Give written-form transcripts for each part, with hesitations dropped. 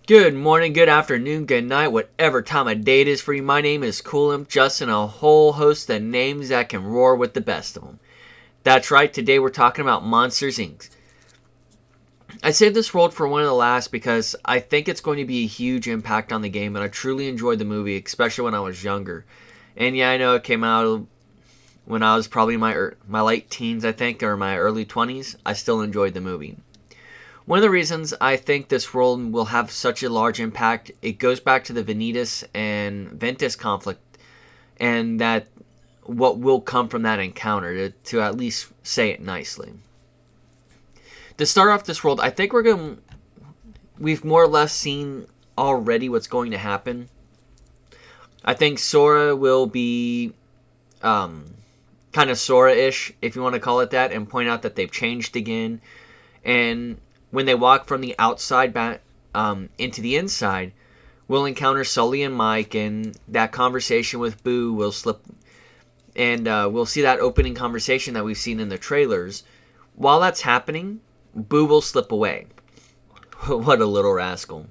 Good morning, good afternoon, good night, whatever time of day it is for you. My name is KewlImp, Justin, a whole host of names that can roar with the best of them. That's right, today we're talking about Monsters, Inc. I saved this world for one of the last because I think it's going to be a huge impact on the game, and I truly enjoyed the movie, especially when I was younger. And yeah, I know it came out when I was probably in my late teens, I think, or my early 20s. I still enjoyed the movie. One of the reasons I think this world will have such a large impact, it goes back to the Vanitas and Ventus conflict, and that what will come from that encounter, to at least say it nicely. To start off this world, I think we've more or less seen already what's going to happen. I think Sora will be kind of Sora-ish, if you want to call it that, and point out that they've changed again. And when they walk from the outside back into the inside, we'll encounter Sully and Mike, and that conversation with Boo will slip, and we'll see that opening conversation that we've seen in the trailers. While that's happening, Boo will slip away. What a little rascal.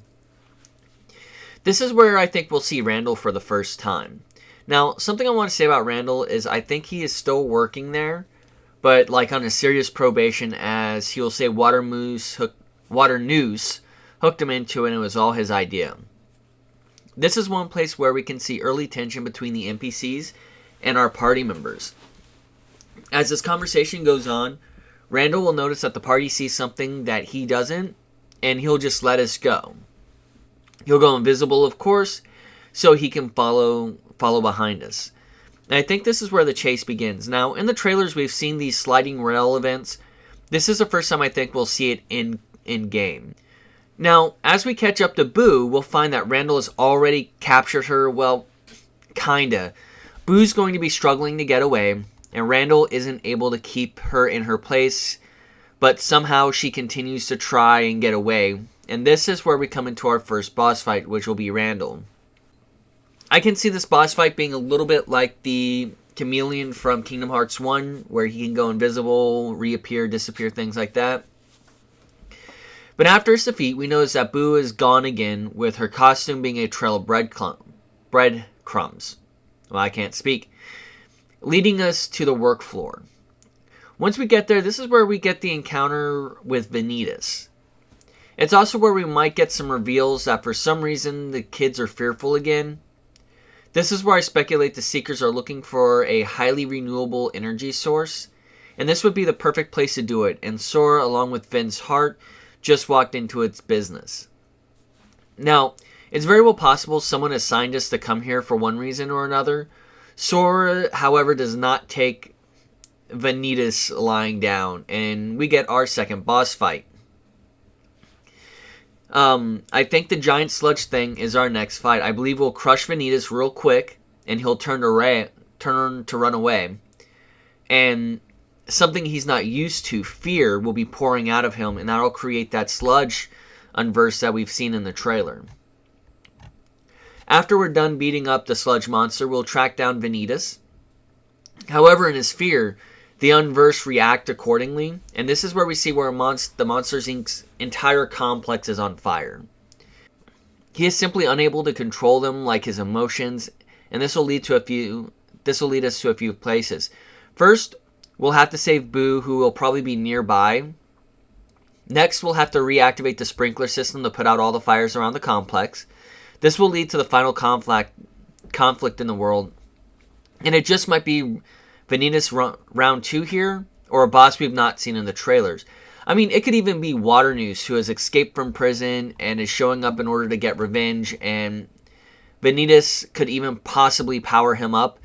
This is where I think we'll see Randall for the first time. Now, something I want to say about Randall is I think he is still working there, but like on a serious probation, as he'll say Water Noose hooked him into it and it was all his idea. This is one place where we can see early tension between the NPCs and our party members. As this conversation goes on, Randall will notice that the party sees something that he doesn't, and he'll just let us go. He'll go invisible, of course, so he can follow behind us. And I think this is where the chase begins. Now, in the trailers, we've seen these sliding rail events. This is the first time I think we'll see it in game. Now, as we catch up to Boo, we'll find that Randall has already captured her. Well, kinda. Boo's going to be struggling to get away, and Randall isn't able to keep her in her place, but somehow she continues to try and get away. And this is where we come into our first boss fight, which will be Randall. I can see this boss fight being a little bit like the chameleon from Kingdom Hearts 1, where he can go invisible, reappear, disappear, things like that. But after his defeat, we notice that Boo is gone again, with her costume being a trail of breadcrumbs. Well, I can't speak. Leading us to the work floor. Once we get there, this is where we get the encounter with Vanitas. It's also where we might get some reveals that for some reason the kids are fearful again. This is where I speculate the Seekers are looking for a highly renewable energy source, and this would be the perfect place to do it, and Sora, along with Finn's heart, just walked into its business. Now, it's very well possible someone assigned us to come here for one reason or another. Sora, however, does not take Vanitas lying down, and we get our second boss fight. I think the giant sludge thing is our next fight. I believe we'll crush Vanitas real quick, and he'll turn to run away. And something he's not used to, fear, will be pouring out of him, and that'll create that sludge unverse that we've seen in the trailer. After we're done beating up the sludge monster, we'll track down Vanitas. However, in his fear, the Unverse react accordingly, and this is where we see where the Monsters Inc.'s entire complex is on fire. He is simply unable to control them, like his emotions, and this will lead us to a few places. First, we'll have to save Boo, who will probably be nearby. Next, we'll have to reactivate the sprinkler system to put out all the fires around the complex. This will lead to the final conflict in the world, and it just might be Vanitas round 2 here, or a boss we've not seen in the trailers. I mean, it could even be Water Noose, who has escaped from prison and is showing up in order to get revenge, and Vanitas could even possibly power him up.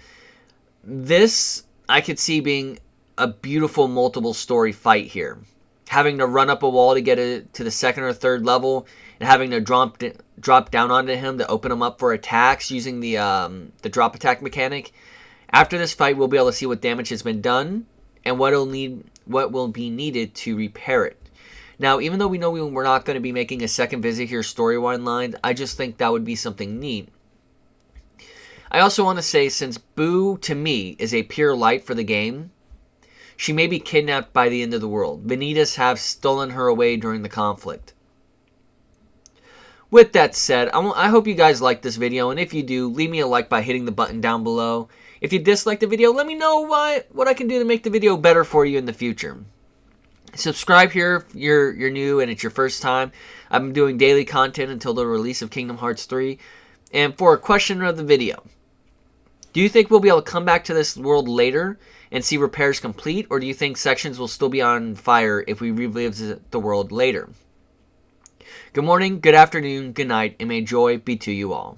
This, I could see being a beautiful multiple story fight here. Having to run up a wall to get it to the second or third level, and having to drop down onto him to open him up for attacks using the drop attack mechanic. After this fight, we'll be able to see what damage has been done and what will be needed to repair it. Now, even though we know we're not going to be making a second visit here storyline, I just think that would be something neat. I also want to say, since Boo, to me, is a pure light for the game, she may be kidnapped by the end of the world. Vanitas have stolen her away during the conflict. with that said, I hope you guys like this video, and if you do, leave me a like by hitting the button down below. If you dislike the video, let me know what I can do to make the video better for you in the future. Subscribe here if you're new and it's your first time. I'm doing daily content until the release of Kingdom Hearts 3. And for a question of the video, do you think we'll be able to come back to this world later and see repairs complete, or do you think sections will still be on fire if we revisit the world later? Good morning, good afternoon, good night, and may joy be to you all.